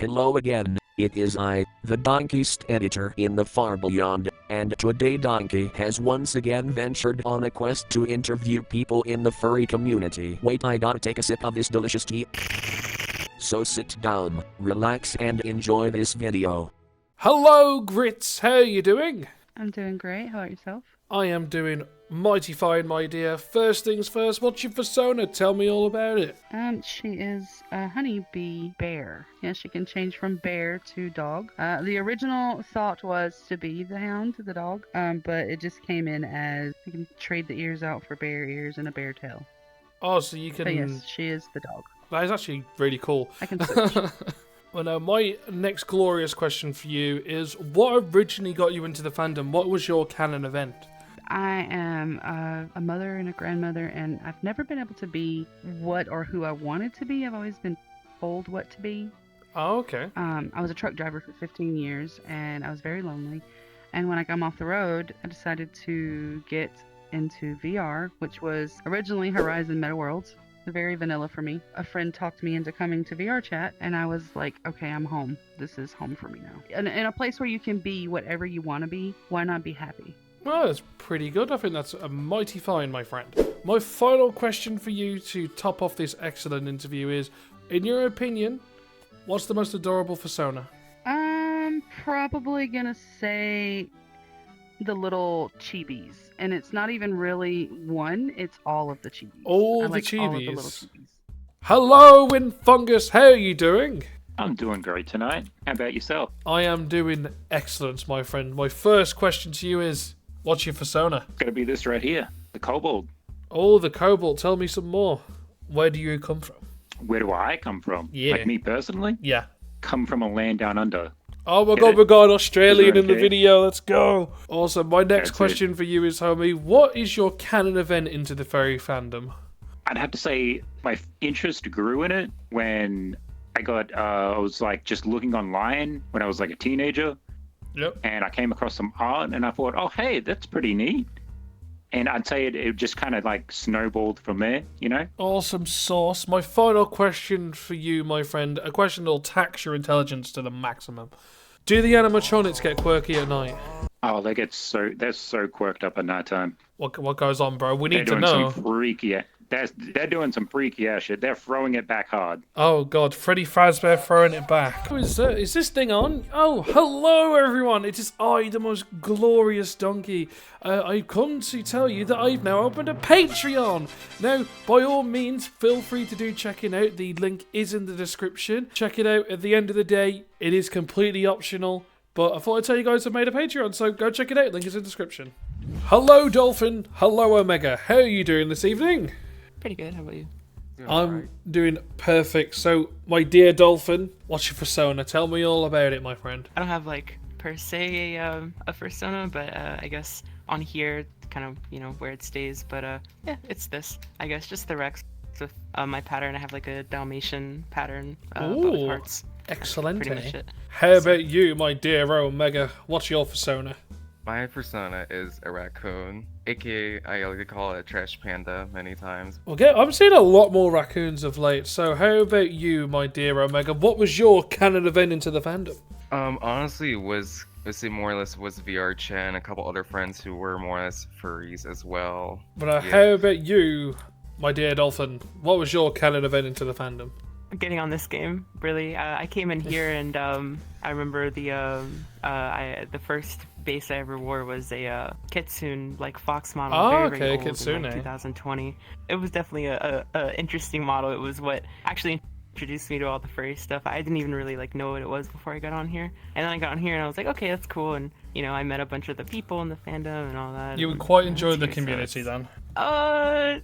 Hello again, it is I, the Donkeyst editor in the far beyond, and today Donkey has once again ventured on a quest to interview people in the furry community. Wait, I gotta take a sip of this delicious tea. So sit down, relax and enjoy this video. Hello Grits, how are you doing? I'm doing great, how about yourself? I am doing mighty fine, my dear. First things first, what's your persona? Tell me all about it. She is a honeybee bear. Yeah, she can change from bear to dog. The original thought was to be the hound, the dog, but it just came in as you can trade the ears out for bear ears and a bear tail. Oh, so you can... But yes, she is the dog. That is actually really cool. I can switch. Well, now, my next glorious question for you is, what originally got you into the fandom? What was your canon event? I am a mother and a grandmother, and I've never been able to be what or who I wanted to be. I've always been told what to be. Oh, okay. I was a truck driver for 15 years, and I was very lonely. And when I come off the road, I decided to get into VR, which was originally Horizon Meta Worlds. Very vanilla for me. A friend talked me into coming to VRChat, and I was like, okay, I'm home. This is home for me now. In a place where you can be whatever you want to be, why not be happy? Well, that's pretty good. I think that's a mighty fine, my friend. My final question for you to top off this excellent interview is, in your opinion, what's the most adorable persona? I'm probably gonna say the little chibis. And it's not even really one, it's all of the chibis. All I the like chibis. all of the little chibis. Hello, Winfungus. How are you doing? I'm doing great tonight. How about yourself? I am doing excellent, my friend. My first question to you is, what's your persona? It's going to be this right here, the kobold. Oh, the Cobalt. Tell me some more. Where do you come from? Where do I come from? Yeah. Like me personally? Yeah. Come from a land down under. Oh my Get god, it? we got Australian Is in that the okay? video. Let's go. Awesome. My next That's question for you is, homie, what is your canon event into the furry fandom? I'd have to say my interest grew in it when I was like just looking online when I was like a teenager. Yep. And I came across some art and I thought, oh, hey, that's pretty neat. And I'd say it just kind of like snowballed from there, you know? Awesome sauce. My final question for you, my friend, a question that'll tax your intelligence to the maximum. Do the animatronics get quirky at night? Oh, they're so quirked up at night time. What goes on, bro? We They're need to doing know. some freaky. They're doing some freaky ass shit. They're throwing it back hard. Oh god, Freddy Fazbear throwing it back. Is this thing on? Oh, hello everyone! It is I, the most glorious donkey. I've come to tell you that I've now opened a Patreon. Now, by all means, feel free to check it out. The link is in the description. Check it out. At the end of the day, it is completely optional. But I thought I'd tell you guys I made a Patreon, so go check it out. Link is in the description. Hello, Dolphin. Hello, Omega. How are you doing this evening? Pretty good. How about you? I'm doing perfect. So, my dear Dolphin, what's your persona? Tell me all about it, my friend. I don't have like per se a persona, but I guess on here, kind of where it stays. But yeah, it's this. I guess just the Rex with my pattern. I have like a Dalmatian pattern, but with Ooh, hearts. excellent. Pretty much it. How about you, my dear Omega? What's your persona? My persona is a raccoon, aka I like to call it a trash panda many times. Okay, I'm seeing a lot more raccoons of late. So, how about you, my dear Omega? What was your canon event into the fandom? Honestly, it more or less was VRChat and a couple other friends who were more or less furries as well. But Yeah. how about you, my dear Dolphin? What was your canon event into the fandom? Getting on this game, really. I came in here and I remember the first base I ever wore was a Kitsune like fox model. Oh, very, okay, very old Kitsune. in, like, 2020. It was definitely a interesting model. It was what actually introduced me to all the furry stuff. I didn't even really like know what it was before I got on here, and then I got on here and I was like, okay, that's cool. And I met a bunch of the people in the fandom and all that. You and would quite yeah, enjoy it's the good, so community it's- then.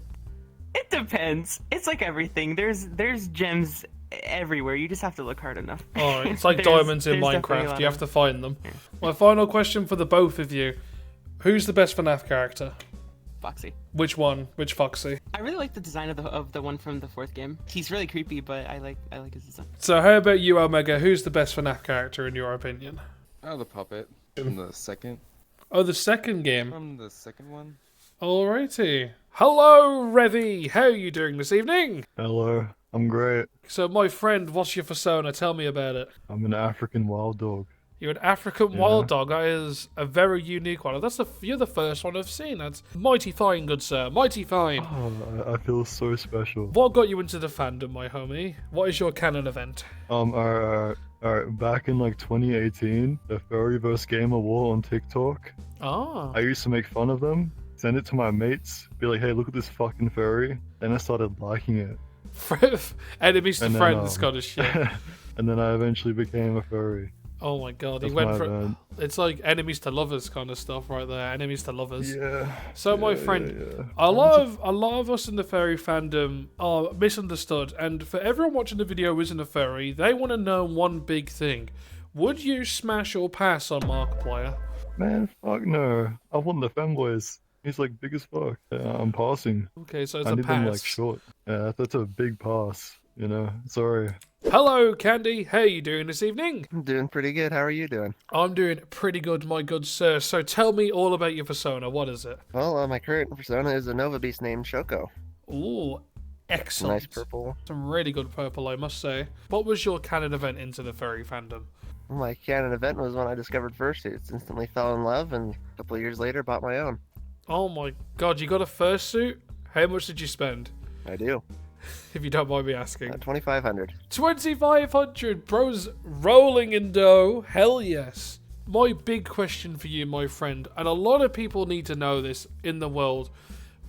It depends. It's like everything. There's gems everywhere. You just have to look hard enough. Oh, it's like There's- diamonds in there's definitely a Minecraft. lot You have of- to find them. Yeah. My final question for the both of you. Who's the best FNAF character? Foxy. Which one? Which Foxy? I really like the design of the one from the fourth game. He's really creepy, but I like his design. So how about you, Omega? Who's the best FNAF character in your opinion? Oh, the puppet from the second Oh, the second game. one. Alrighty. Hello, Revy. How are you doing this evening? Hello. I'm great. So, my friend, what's your persona? Tell me about it. I'm an African wild dog. You're an African wild dog. That is a very unique one. You're the first one I've seen. That's mighty fine, good sir. Mighty fine. Oh, I feel so special. What got you into the fandom, my homie? What is your canon event? Alright, back in like 2018, the Furryverse Gamer War on TikTok, Ah. I used to make fun of them, send it to my mates, be like, hey, look at this fucking furry. Then I started liking it. Enemies to And then, friends kind of shit. And then I eventually became a furry. Oh my god, That's he went my for event. it's like enemies to lovers kind of stuff right there. Enemies to lovers. Yeah. So my friend, a lot of us in the furry fandom are misunderstood, and for everyone watching the video who isn't a furry, they want to know one big thing: would you smash or pass on Markiplier? Man, fuck no. I want the femboys. He's like big as fuck. I'm passing. Okay, so it's I a need them like pass. short. Yeah, that's a big pass. You know, sorry. Hello, Candy. How you doing this evening? I'm doing pretty good. How are you doing? I'm doing pretty good, my good sir. So tell me all about your persona. What is it? Well, my current persona is a Nova Beast named Shoko. Ooh, excellent. Nice purple. Some really good purple, I must say. What was your canon event into the furry fandom? My canon event was when I discovered fursuits. Instantly fell in love, and a couple of years later bought my own. Oh my god, you got a fursuit? How much did you spend? I do. If you don't mind me asking. 2,500. 2,500, bros, rolling in dough. Hell yes. My big question for you, my friend, and a lot of people need to know this in the world: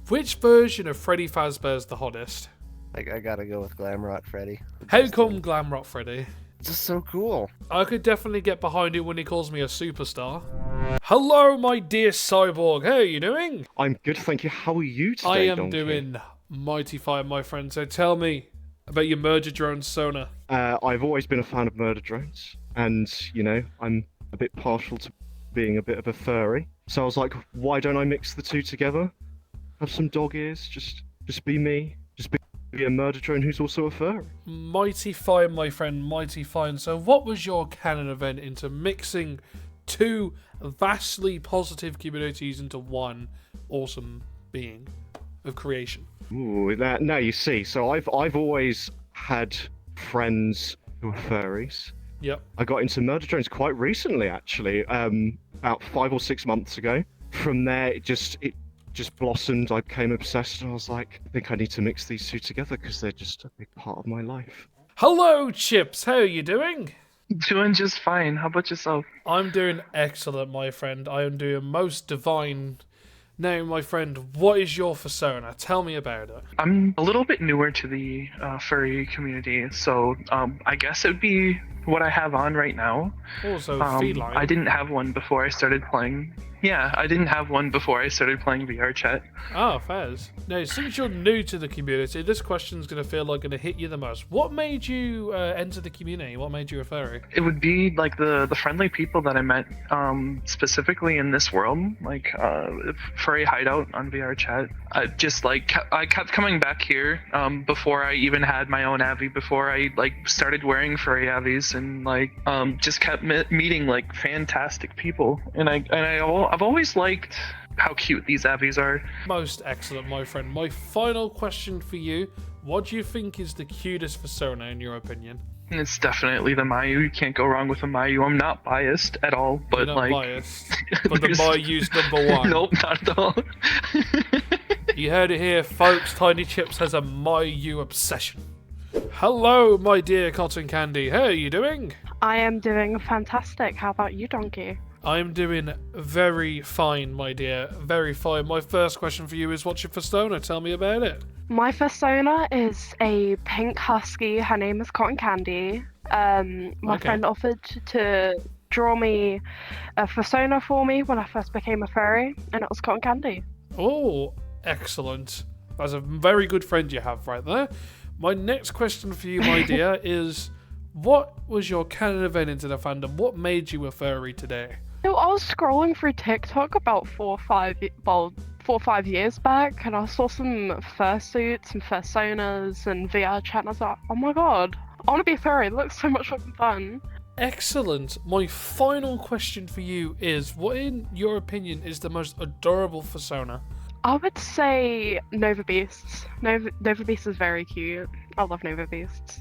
which version of Freddy Fazbear is the hottest? I gotta go with Glamrock Freddy. How come Glamrock Freddy? It's just so cool. I could definitely get behind it when he calls me a superstar. Hello, my dear cyborg. How are you doing? I'm good, thank you. How are you today, I am Donkey? doing mighty fine, my friend. So tell me about your murder drone Sona. I've always been a fan of murder drones, and, you know, I'm a bit partial to being a bit of a furry. So I was like, why don't I mix the two together? Have some dog ears, just be me. Just be a murder drone who's also a furry. Mighty fine, my friend, mighty fine. So what was your canon event into mixing two vastly positive communities into one awesome being of creation? Ooh, now you see. So I've always had friends who are furries. Yep. I got into murder drones quite recently, actually, about 5 or 6 months ago. From there, it just blossomed. I became obsessed, and I was like, I think I need to mix these two together because they're just a big part of my life. Hello, Chips. How are you doing? Doing just fine. How about yourself? I'm doing excellent, my friend. I am doing most divine. Now, my friend, what is your persona? Tell me about it. I'm a little bit newer to the furry community, so I guess it would be what I have on right now. Also, feline. I didn't have one before I started playing. Yeah, I didn't have one before I started playing VRChat. Ah, Faz. Now, since you're new to the community, this question's going to feel like going to hit you the most. What made you enter the community? What made you a furry? It would be like the friendly people that I met specifically in this world, like Furry Hideout on VRChat. I kept coming back here before I even had my own Avi, before I started wearing furry Avis, and just kept meeting fantastic people, and I've always liked how cute these Avies are. Most excellent, my friend. My final question for you: what do you think is the cutest persona in your opinion? And it's definitely the Mayu. You can't go wrong with the Mayu. I'm not biased at all, but You're not biased, but the Mayu's #1. Nope, not at all. You heard it here, folks. Tiny Chips has a Mayu obsession. Hello, my dear Cotton Candy. How are you doing? I am doing fantastic. How about you, Donkey? I'm doing very fine, my dear. Very fine. My first question for you is, what's your persona? Tell me about it. My persona is a pink husky. Her name is Cotton Candy. My friend offered to draw me a persona for me when I first became a furry, and it was Cotton Candy. Oh, excellent. That's a very good friend you have right there. My next question for you, my dear, is what was your canon event into the fandom? What made you a furry today? So I was scrolling through TikTok about 4 or 5 years back, and I saw some fursuits and personas and VRChat, and I was like, oh my god, I want to be a furry. It looks so much fucking fun. Excellent. My final question for you is, what in your opinion is the most adorable persona? I would say Nova Beasts. Nova Beast is very cute. I love Nova Beasts.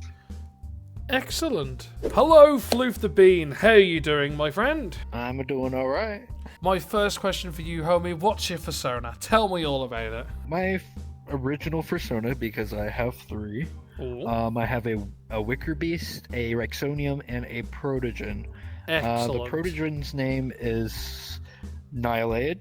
Excellent. Hello, Floof the Bean. How are you doing, my friend? I'm doing alright. My first question for you, homie, what's your persona? Tell me all about it. My original persona, because I have 3. Ooh. I have a Wicker Beast, a Rexonium, and a Protogen. Excellent. The Protogen's name is Nihilade.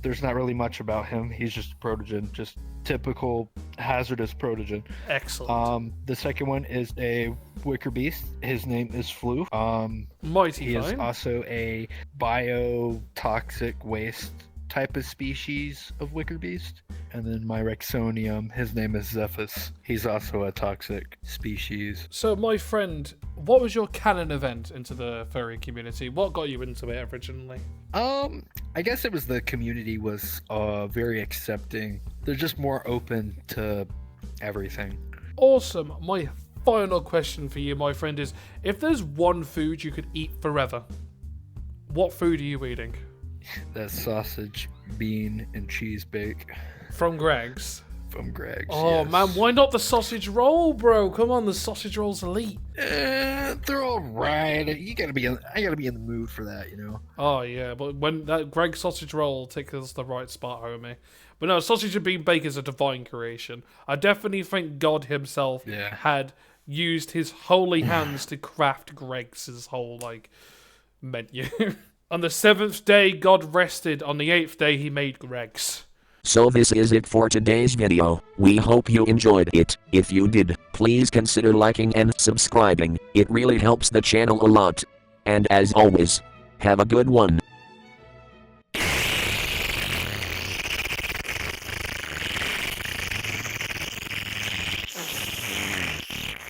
There's not really much about him. He's just a Protogen, just typical hazardous Protogen. Excellent. The second one is a Wicker Beast. His name is Floof. Mighty He is fine. also a biotoxic waste type of species of Wicker Beast. And then my Rexonium, his name is Zephyrus. He's also a toxic species. So, my friend, what was your canon event into the furry community? What got you into it originally? I guess it was the community was very accepting. They're just more open to everything. Awesome. My final question for you, my friend, is if there's one food you could eat forever, what food are you eating? That's sausage, bean, and cheese bake. From Greg's? From Greg's, Oh, yes. man, why not the sausage roll, bro? Come on, the sausage roll's elite. They're all right. I gotta be in the mood for that, you know. Oh, yeah, but when that Greg sausage roll takes us the right spot, homie. But no, sausage and bean bake is a divine creation. I definitely think God himself had used his holy hands to craft Greg's whole, menu. On the 7th day, God rested. On the 8th day, he made Greg's. So this is it for today's video. We hope you enjoyed it. If you did, please consider liking and subscribing. It really helps the channel a lot. And as always, have a good one.